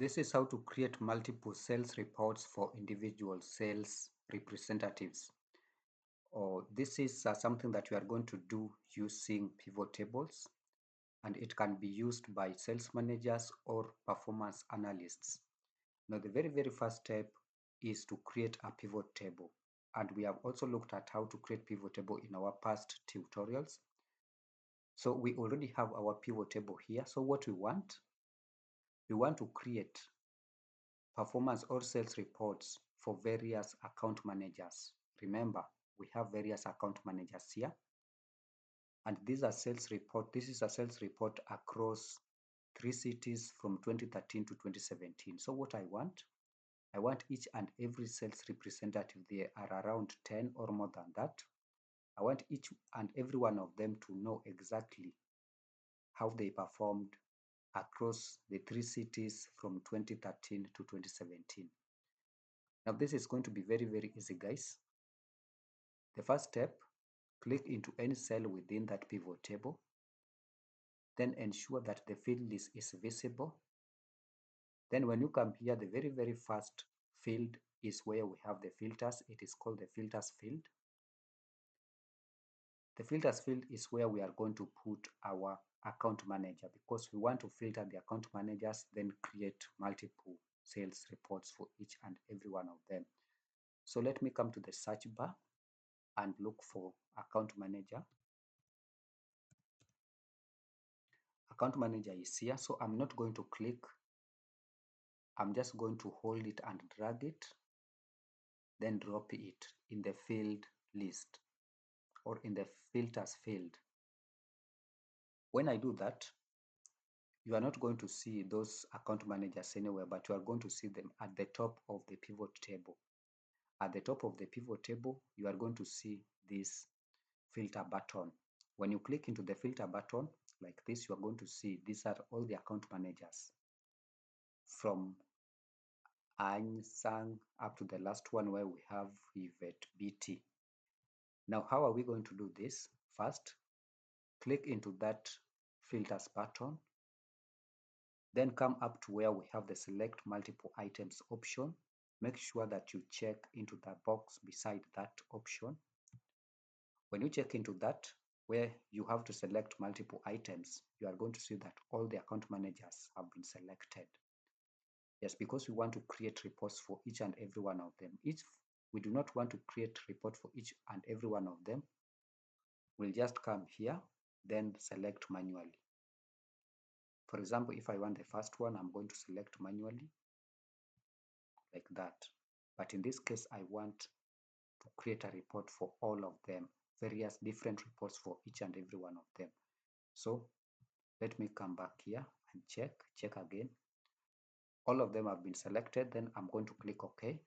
This is how to create multiple sales reports for individual sales representatives. Or this is something that we are going to do using pivot tables, and it can be used by sales managers or performance analysts. Now, the very first step is to create a pivot table. And we have also looked at how to create pivot table in our past tutorials. So we already have our pivot table here. So what we want to create performance or sales reports for various account managers. Remember, we have various account managers here, and these are sales report. This is a sales report across 3 cities from 2013 to 2017. So what I want each and every sales representative, there are around 10 or more than that. I want each and every one of them to know exactly how they performed across the 3 cities from 2013 to 2017. Now this is going to be very easy, guys. The first step, click into any cell within that pivot table, then ensure that the field list is visible. Then when you come here, the very first field is where we have the filters. It is called the filters field. The filters field is where we are going to put our account manager, because we want to filter the account managers, then create multiple sales reports for each and every one of them. So let me come to the search bar and look for account manager. Account manager is here, so I'm not going to click. I'm just going to hold it and drag it, then drop it in the field list or in the filters field. When I do that, you are not going to see those account managers anywhere, but you are going to see them at the top of the pivot table. At the top of the pivot table, you are going to see this filter button. When you click into the filter button like this, you are going to see these are all the account managers from Aung San up to the last one where we have Yvette BT. Now, how are we going to do this? First, click into that filters button, then come up to where we have the select multiple items option. Make sure that you check into the box beside that option. When you check into that, where you have to select multiple items, you are going to see that all the account managers have been selected. Yes, because we want to create reports for each and every one of them. If we do not want to create report for each and every one of them, we'll just come here, then select manually. For example, if I want the first one, I'm going to select manually like that. But in this case, I want to create a report for all of them, various different reports for each and every one of them. So let me come back here and check again. All of them have been selected. Then I'm going to click OK.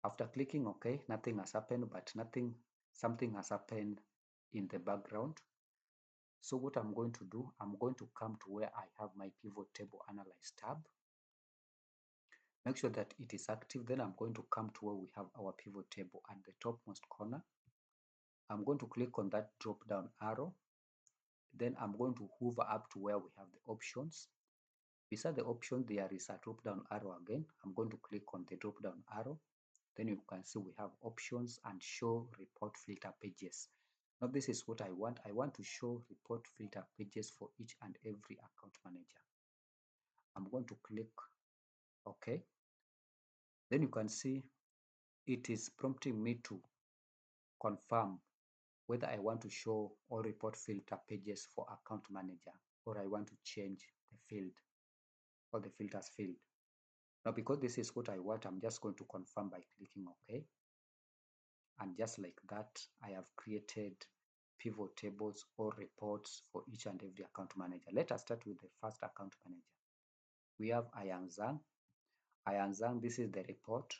After clicking OK, nothing has happened, but something has happened in the background. So what I'm going to do, I'm going to come to where I have my pivot table analyze tab. Make sure that it is active. Then I'm going to come to where we have our pivot table at the topmost corner. I'm going to click on that drop down arrow. Then I'm going to hover up to where we have the options. Beside the option, there is a drop down arrow again. I'm going to click on the drop down arrow. Then you can see we have options and show report filter pages. Now this is what I want. I want to show report filter pages for each and every account manager. I'm going to click OK. Then you can see it is prompting me to confirm whether I want to show all report filter pages for account manager, or I want to change the field or the filters field. Now, because this is what I want, I'm just going to confirm by clicking OK. And just like that, I have created pivot tables or reports for each and every account manager. Let us start with the first account manager. We have Aung San. Aung San, this is the report.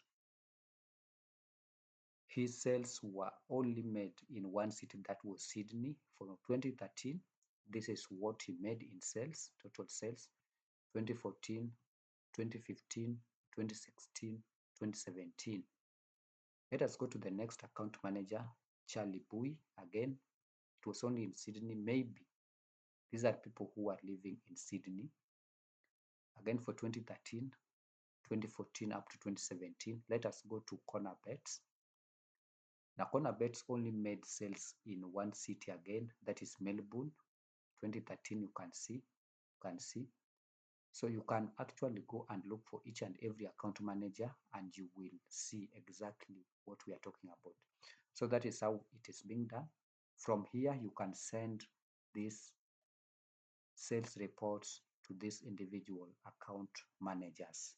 His sales were only made in one city, that was Sydney, for 2013. This is what he made in sales, total sales, 2014, 2015, 2016, 2017. Let us go to the next account manager, Charlie Bui. Again, it was only in Sydney. Maybe these are people who are living in Sydney. Again, for 2013, 2014 up to 2017, let us go to Corner Bets. Now, Corner Bets only made sales in one city again, that is Melbourne. 2013, you can see. So you can actually go and look for each and every account manager, and you will see exactly what we are talking about. So that is how it is being done. From here, you can send these sales reports to these individual account managers.